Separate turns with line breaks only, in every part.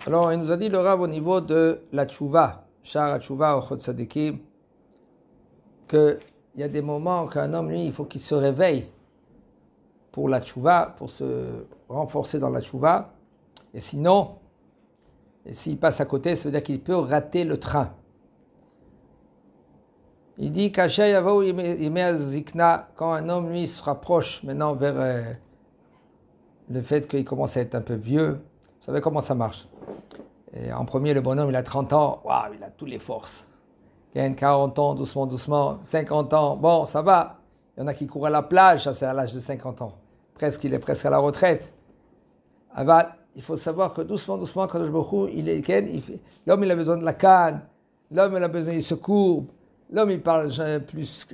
Alors, il nous a dit le Rav au niveau de la tchouva, Shar tchouva ou Chod Sadikim, qu'il y a des moments qu'un homme, lui, il faut qu'il se réveille pour la tchouva, pour se renforcer dans la tchouva. Et sinon, s'il passe à côté, ça veut dire qu'il peut rater le train. Il dit quand un homme, lui, se rapproche maintenant vers le fait qu'il commence à être un peu vieux, vous savez comment ça marche. Et en premier, le bonhomme, il a 30 ans, waouh, il a toutes les forces. Il a 40 ans, doucement, doucement, 50 ans, bon, ça va. Il y en a qui courent à la plage, ça c'est à l'âge de 50 ans. Il est presque à la retraite. Il faut savoir que doucement, doucement, quand l'homme, il a besoin de la canne, l'homme, il a besoin, il se courbe, l'homme, il parle plus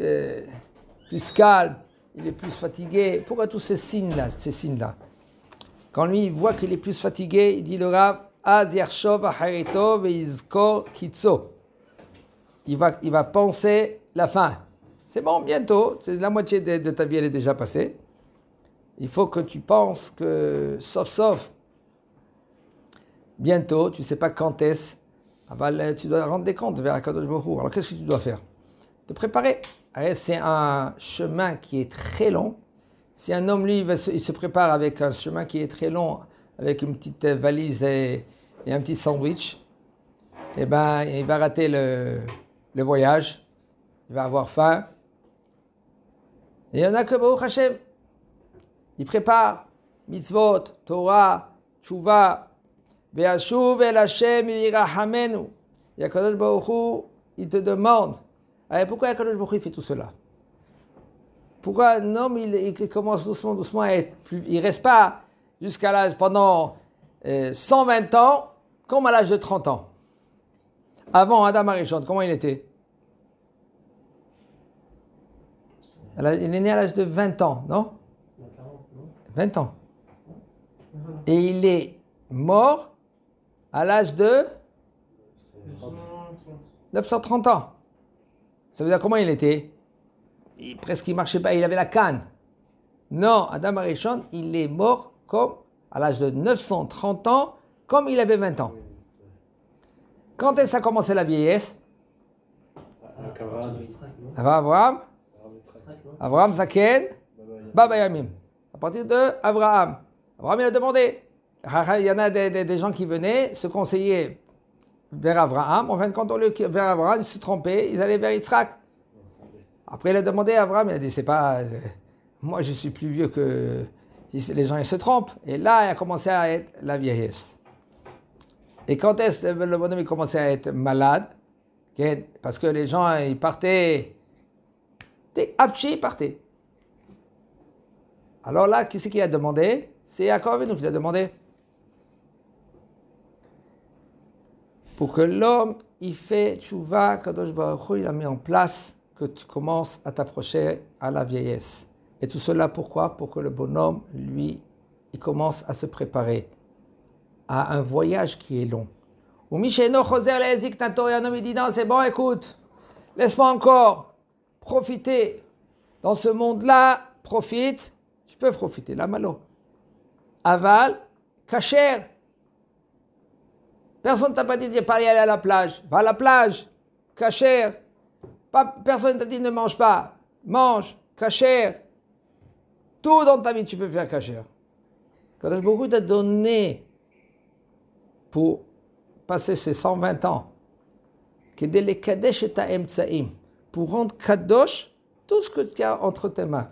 calme, il est plus fatigué. Pourquoi tous ces signes-là? Quand lui, il voit qu'il est plus fatigué, il dit le Rav, il va penser la fin. C'est bon, bientôt, la moitié de ta vie, elle est déjà passée. Il faut que tu penses que, sauf, bientôt, tu ne sais pas quand est-ce, tu dois rendre des comptes vers Akadosh Baruch Hu. Alors qu'est-ce que tu dois faire? Te préparer. C'est un chemin qui est très long. Si un homme, lui, il se prépare avec un chemin qui est très long, avec une petite valise et un petit sandwich, eh ben, il va rater le voyage, il va avoir faim. Et il y en a que Baruch Hashem, il prépare mitzvot, Torah, tchouva, ve'ashuv el Hashem yirahamenu. Et Akadosh Baruch Hu, il te demande, alors pourquoi Akadosh Baruch Hu fait tout cela? Pourquoi un homme, il commence doucement, doucement à être plus... Il ne reste pas jusqu'à l'âge, pendant 120 ans, comme à l'âge de 30 ans. Avant Adam Arishon, comment il était? Il est né à l'âge de 20 ans, non? 20 ans. Et il est mort à l'âge de 930 ans. Ça veut dire comment il était? Presque il ne marchait pas, il avait la canne. Non, Adam Arishon, il est mort comme à l'âge de 930 ans, comme il avait 20 ans. Quand est-ce que ça a commencé la vieillesse? Abraham Zaken, Baba Yamim. À partir de Abraham. Abraham, il a demandé. Il y en a des gens qui venaient se conseiller vers Abraham. En fin de compte, au lieu vers Abraham, ils se trompaient, ils allaient vers Yitzhak. Après, il a demandé à Abraham, il a dit, c'est pas... moi, je suis plus vieux que... Les gens, ils se trompent. Et là, il a commencé à être la vieillesse. Et quand est-ce que le bonhomme il commençait à être malade? Parce que les gens, ils partaient... Apchi, ils partaient. Alors là, qui c'est qui a demandé? C'est Yaakov Avinu qui l'a demandé. Pour que l'homme, il fait tchouva, Kadosh Baruch Hu, il a mis en place que tu commences à t'approcher à la vieillesse. Et tout cela, pourquoi? Pour que le bonhomme, lui, il commence à se préparer à un voyage qui est long. Ou Misheno Choser Lezik Nato, et un homme il dit non, c'est bon, écoute, laisse-moi encore profiter. Dans ce monde-là, profite, tu peux profiter, la malo. Aval, kasher. Personne ne t'a pas dit de ne pas aller à la plage. Va à la plage, kasher. Personne ne t'a dit ne mange pas. Mange, kasher. Tout dans ta vie, tu peux faire kasher. Kadosh Baruch Hu t'a donné pour passer ces 120 ans, pour rendre kadosh tout ce que tu as entre tes mains.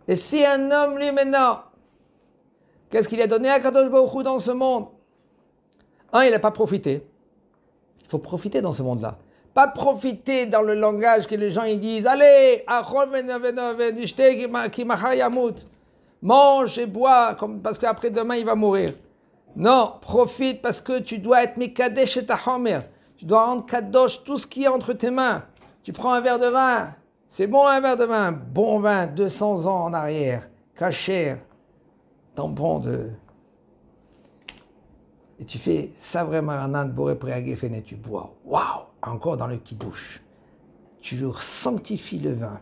Et si un homme, lui, maintenant, qu'est-ce qu'il a donné à Kadosh Baruch Hu dans ce monde? Il n'a pas profité. Il faut profiter dans ce monde-là. Pas profiter dans le langage que les gens ils disent, allez, mange et bois, parce qu'après demain il va mourir. Non, profite parce que tu dois être mekadesh et tahomer. Tu dois rendre kadosh tout ce qui est entre tes mains. Tu prends un verre de vin, c'est bon un verre de vin, bon vin, 200 ans en arrière, kasher, tampon de... Et tu fais Savre Maranan Boré Préagéfen et tu bois. Waouh! Encore dans le kidouche. Tu sanctifies le vin.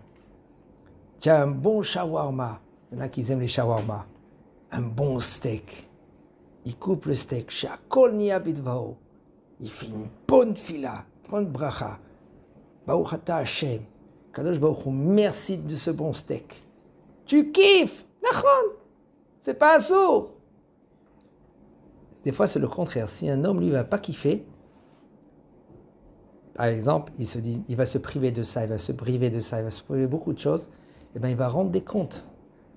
Tu as un bon shawarma. Il y en a qui aiment les shawarma. un bon steak. Il coupe le steak. Shakol niya bidvao. Il fait une bonne fila, une bonne bracha. Baruch ata Hashem. Kadosh Baruch Hu, merci de ce bon steak. Tu kiffes. Nachon. C'est pas un sourd. Des fois, c'est le contraire. Si un homme, lui, ne va pas kiffer, par exemple, il se dit, il va se priver de ça, il va se priver de ça, il va se priver de beaucoup de choses, eh bien, il va rendre des comptes.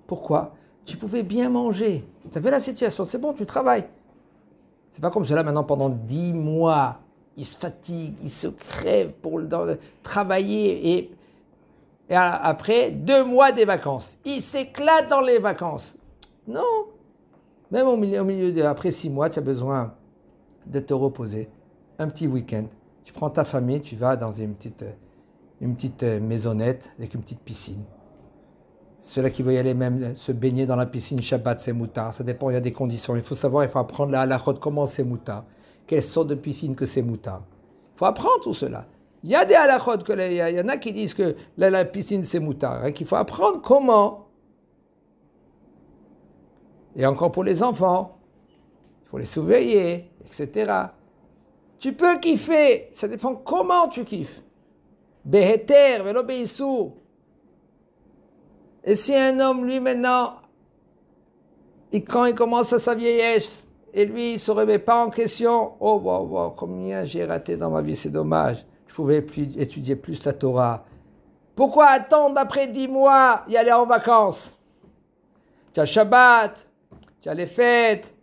Pourquoi? Tu pouvais bien manger. Ça fait la situation, c'est bon, tu travailles. C'est pas comme cela maintenant pendant 10 mois. Il se fatigue, il se crève pour travailler et après 2 mois des vacances. Il s'éclate dans les vacances. Non. Même au milieu après 6 mois, tu as besoin de te reposer. Un petit week-end. Tu prends ta famille, tu vas dans une petite maisonnette avec une petite piscine. Ceux-là qui veulent y aller même se baigner dans la piscine Shabbat, c'est moutard. Ça dépend, il y a des conditions. Il faut savoir, il faut apprendre la halachot, comment c'est moutard. Quelle sorte de piscine que c'est moutard. Il faut apprendre tout cela. Il y a des halachot, il y en a qui disent que la piscine c'est moutard. Hein, qu'il faut apprendre comment. Et encore pour les enfants, il faut les surveiller, etc. Tu peux kiffer, ça dépend comment tu kiffes. Beheter, velo beisou. Et si un homme, lui, maintenant, quand il commence à sa vieillesse, et lui, il ne se remet pas en question, oh, wow, combien j'ai raté dans ma vie, c'est dommage. Je pouvais étudier plus la Torah. Pourquoi attendre après 10 mois y aller en vacances? Tu as Shabbat, tu as les fêtes,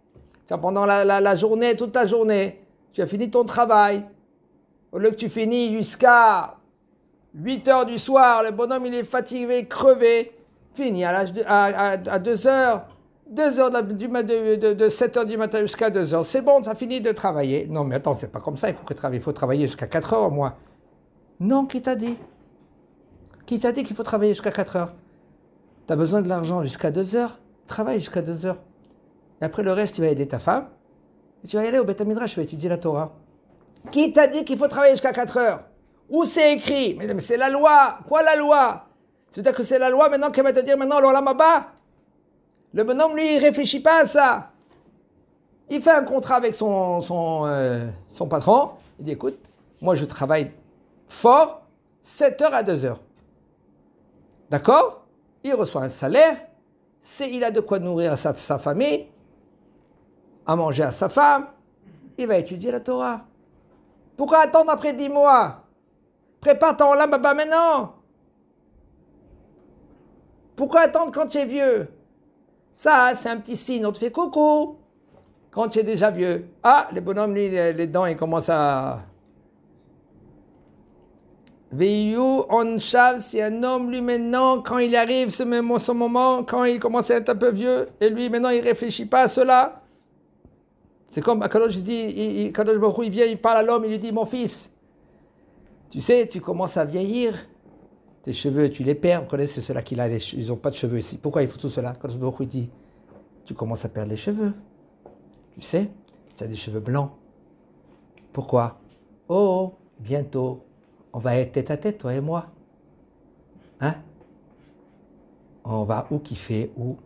tu as pendant la journée, toute la journée, tu as fini ton travail. Au lieu que tu finis jusqu'à 8 heures du soir, le bonhomme il est fatigué, crevé, fini à 2 heures, 2 heures de 7 heures du matin jusqu'à 2 heures. C'est bon, ça finit de travailler. Non mais attends, c'est pas comme ça, il faut travailler jusqu'à 4 heures au moins. Non, qui t'a dit? Qui t'a dit qu'il faut travailler jusqu'à 4 heures? Tu as besoin de l'argent jusqu'à 2 heures, travaille jusqu'à 2 heures. Et après le reste, tu vas aider ta femme, et tu vas y aller au Beth Midrash, tu vas étudier la Torah. Qui t'a dit qu'il faut travailler jusqu'à 4 heures? Où c'est écrit? Mais c'est la loi. Quoi la loi? C'est-à-dire que c'est la loi maintenant qui va te dire maintenant l'olam haba. Le bonhomme, lui, il ne réfléchit pas à ça. Il fait un contrat avec son patron. Il dit, écoute, moi je travaille fort, 7 heures à 2 heures. D'accord? Il reçoit un salaire. Il a de quoi nourrir sa famille, à manger à sa femme. Il va étudier la Torah. Pourquoi attendre après 10 mois? Prépare ton olam haba maintenant. Pourquoi attendre quand tu es vieux? Ça, c'est un petit signe, on te fait coucou. Quand tu es déjà vieux. Ah, les bonhommes, les dents, ils commencent à... Veillou, on chav, si un homme, lui, maintenant, quand il arrive ce moment, quand il commence à être un peu vieux, et lui, maintenant, il ne réfléchit pas à cela. C'est comme Kadosh dit, Kadosh Baruch Hu, il vient, il parle à l'homme, il lui dit, mon fils, tu sais, tu commences à vieillir, tes cheveux, tu les perds. Vous connaissez ceux-là qui ils n'ont pas de cheveux ici. Pourquoi il faut tout cela? Kadosh Baruch Hu dit, tu commences à perdre les cheveux. Tu sais, tu as des cheveux blancs. Pourquoi? Oh, bientôt, on va être tête à tête, toi et moi. Hein? On va où kiffer, où?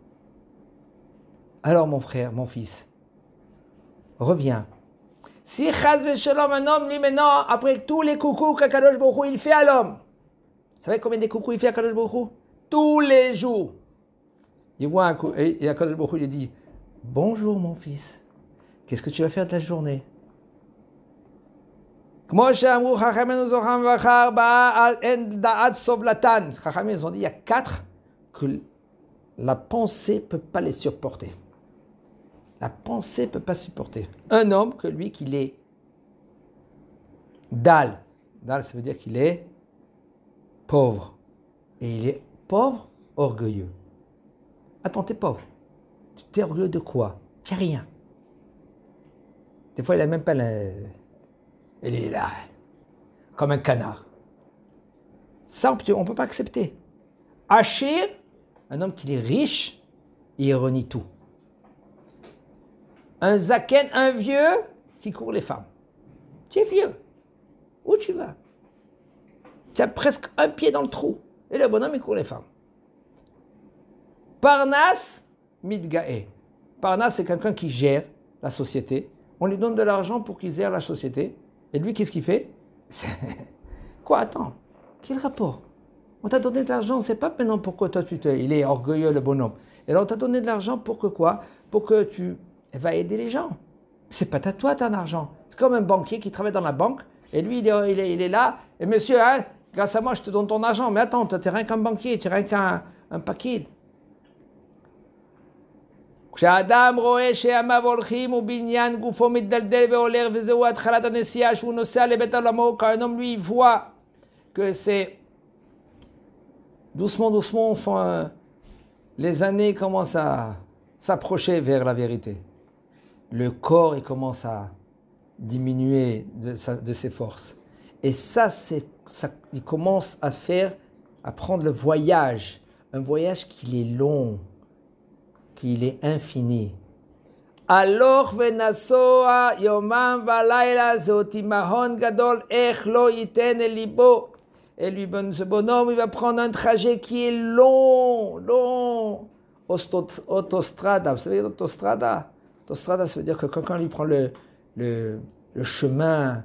Alors, mon frère, mon fils, reviens. Si Chaz v'Shalom, un homme, lui maintenant, après tous les coucous qu'Akadosh Baruch Hu il fait à l'homme, vous savez combien de coucous il fait à Akadosh Baruch Hu? Tous les jours. Il voit un coup, et Akadosh Baruch Hu lui dit, bonjour mon fils, qu'est-ce que tu vas faire de la journée? Chachamim, ils ont dit, il y a 4 que la pensée ne peut pas les supporter. La pensée ne peut pas supporter. Un homme que lui, qu'il est dal. Dal, ça veut dire qu'il est pauvre. Et il est pauvre, orgueilleux. Attends, t'es pauvre. Tu es orgueilleux de quoi? Tu n'as rien. Des fois, il n'a même pas la... Il est là, comme un canard. Ça, on ne peut pas accepter. Achir, un homme qui est riche, il renie tout. Un zaken, un vieux, qui court les femmes. Tu es vieux. Où tu vas? Tu as presque un pied dans le trou. Et le bonhomme, il court les femmes. Parnas, mitgae. Parnas, c'est quelqu'un qui gère la société. On lui donne de l'argent pour qu'il gère la société. Et lui, qu'est-ce qu'il fait? Quoi, attends, quel rapport? On t'a donné de l'argent, on ne sait pas maintenant pourquoi toi tu te... Il est orgueilleux, le bonhomme. Et là, on t'a donné de l'argent pour que quoi? Pour que tu vas aider les gens. C'est pas à toi ton argent. C'est comme un banquier qui travaille dans la banque. Et lui, il est là. Et monsieur, hein, grâce à moi, je te donne ton argent. Mais attends, tu n'es rien qu'un banquier, tu n'es rien qu'un paquet. כשאדם רואה שימיו הולכים ובניין גופו מתדלדל והולך וזהו התחלת הנסיעה שהוא נוסע לבית עולמו, quand un homme lui voit que c'est doucement, les années commencent à s'approcher vers la vérité. Le corps il commence à diminuer de ses forces. Et ça, il commence à prendre le voyage, un voyage qui est long, qu'il est infini. Alors venasoa yomam valayla zotimahon gadol ech lo yiten el libo. Et lui, ce bonhomme, il va prendre un trajet qui est long. Autostrada, vous savez, autostrada. Autostrada, ça veut dire que quand lui prend le chemin,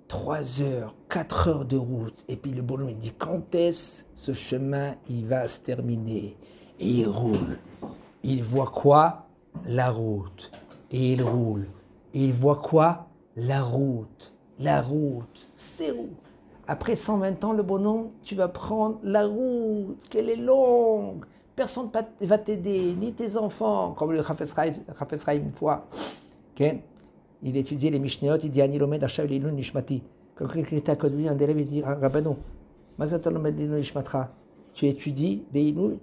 3 heures, 4 heures de route, et puis le bonhomme, il dit, quand est-ce ce chemin, il va se terminer? Et il roule. Il voit quoi? La route. Et il roule. Et il voit quoi? La route. La route. C'est où? Après 120 ans, le bonhomme, tu vas prendre la route, qu'elle est longue. Personne ne va t'aider, ni tes enfants. Comme le Chafetz Chaim une fois. Okay? Il étudiait les Mishnayot, il dit, Ani lomed achav l'ilun nishmati. Quand quelqu'un était à côté de lui, un élève, il dit, Rabbanou, mazata lomed l'ilun nishmatra. Tu étudies les ilun,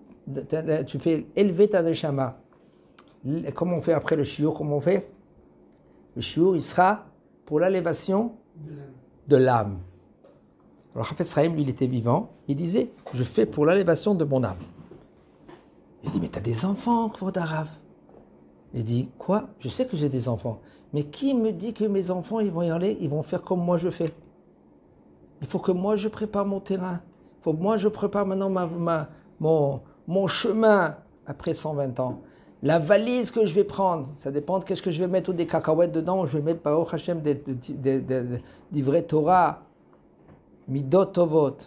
tu fais élever ta neshama. Comment on fait après le shiur? Comment on fait? Le shiur, il sera pour l'élévation de l'âme. Alors, Chafetz Chaim, lui, il était vivant. Il disait, je fais pour l'élévation de mon âme. Il dit, mais tu as des enfants, Kvod Harav. Il dit, quoi? Je sais que j'ai des enfants. Mais qui me dit que mes enfants, ils vont y aller, ils vont faire comme moi je fais? Il faut que moi, je prépare mon terrain. Il faut que moi, je prépare maintenant mon chemin après 120 ans. La valise que je vais prendre, ça dépend de qu'est-ce que je vais mettre ou des cacahuètes dedans, ou je vais mettre, Baruch Hashem, d'ivrei Torah, Midot Tovot.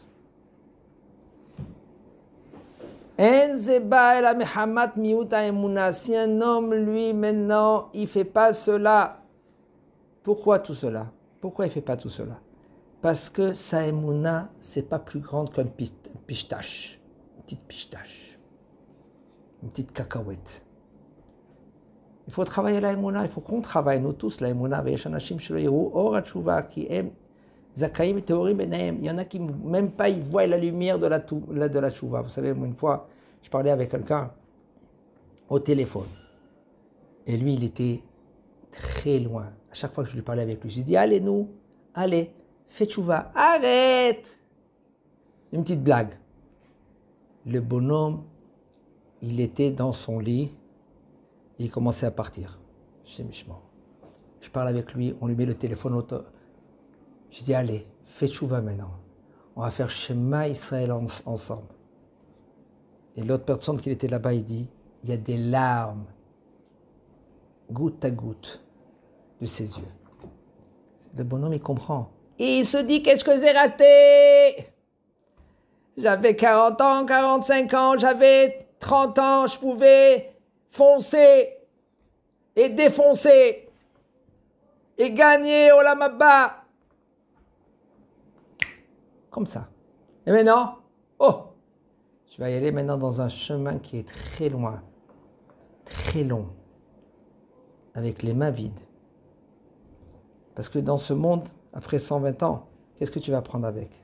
En zeba el mehamat miut ha'emuna. Si un homme, lui, maintenant, il ne fait pas cela, pourquoi tout cela? Pourquoi il ne fait pas tout cela? Parce que sa emuna, ce n'est pas plus grande qu'un pistache. Une petite pistache. Une petite cacahuète. Il faut travailler la emuna, il faut qu'on travaille, nous tous, la emuna. Il y en a qui même pas ils voient la lumière de la tchouva. Vous savez, une fois, je parlais avec quelqu'un au téléphone. Et lui, il était très loin. À chaque fois que je lui parlais avec lui, je lui dis, allez, fais tchouva, arrête. Une petite blague. Le bonhomme, il était dans son lit, il commençait à partir. Je parle avec lui, on lui met le téléphone auto. Je dis, allez, fais tchouva maintenant. On va faire Shema Israël ensemble. Et l'autre personne qui était là-bas, il dit, il y a des larmes, goutte à goutte, de ses yeux. Le bonhomme, il comprend. Et il se dit, qu'est-ce que j'ai raté? J'avais 40 ans, 45 ans, j'avais 30 ans, je pouvais foncer et défoncer et gagner au Olam Haba. Comme ça. Et maintenant, tu vas y aller maintenant dans un chemin qui est très loin, très long, avec les mains vides. Parce que dans ce monde, après 120 ans, qu'est-ce que tu vas prendre avec?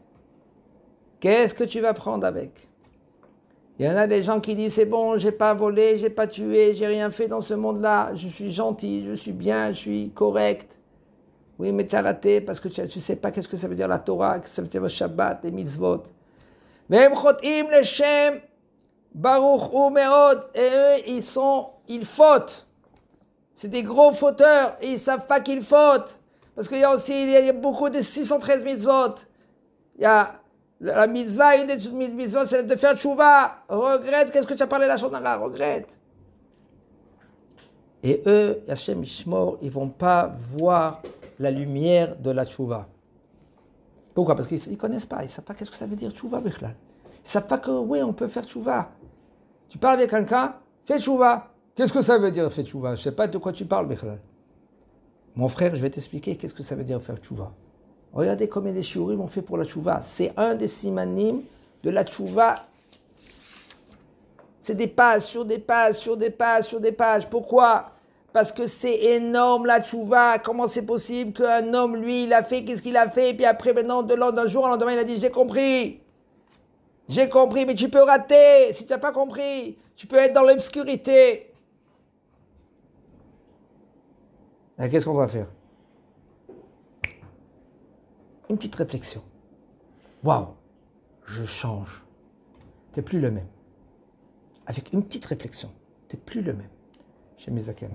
Qu'est-ce que tu vas prendre avec? Il y en a des gens qui disent, c'est bon, j'ai pas volé, j'ai pas tué, j'ai rien fait dans ce monde-là, je suis gentil, je suis bien, je suis correct. Oui, mais tu as raté parce que tu ne sais pas qu'est-ce que ça veut dire la Torah, qu'est-ce que ça veut dire le Shabbat, les mitzvot. V'hem chotim leshem baruch hu meod. Et eux, ils fautent. C'est des gros fauteurs et ils ne savent pas qu'ils fautent. Parce qu'il y a aussi il y a beaucoup de 613 mitzvot. Il y a la mitzvah, une des mitzvot, c'est de faire tchouva. Regrette, qu'est-ce que tu as parlé la journée là? Regrette. Et eux, Hachem Ishmor, ils ne vont pas voir la lumière de la tchouva. Pourquoi? Parce qu'ils ne connaissent pas, ils ne savent pas qu'est-ce que ça veut dire tchouva, Bichlal. Ils ne savent pas que, oui, on peut faire tchouva. Tu parles avec quelqu'un, fais tchouva. Qu'est-ce que ça veut dire, fais tchouva? Je ne sais pas de quoi tu parles, Bichlal. Mon frère, je vais t'expliquer qu'est-ce que ça veut dire faire tchouva. Regardez combien des shiurim on fait pour la tchouva. C'est un des simanim de la tchouva. C'est des pages sur des pages, sur des pages, sur des pages. Pourquoi? Parce que c'est énorme la tchouva. Comment c'est possible qu'un homme, lui, il a fait, qu'est-ce qu'il a fait? Et puis après, maintenant, d'un jour au lendemain, il a dit, j'ai compris. J'ai compris, mais tu peux rater si tu n'as pas compris. Tu peux être dans l'obscurité. Qu'est-ce qu'on doit faire? Une petite réflexion. Waouh, je change. Tu n'es plus le même. Avec une petite réflexion, tu n'es plus le même. Chez mes Zaken.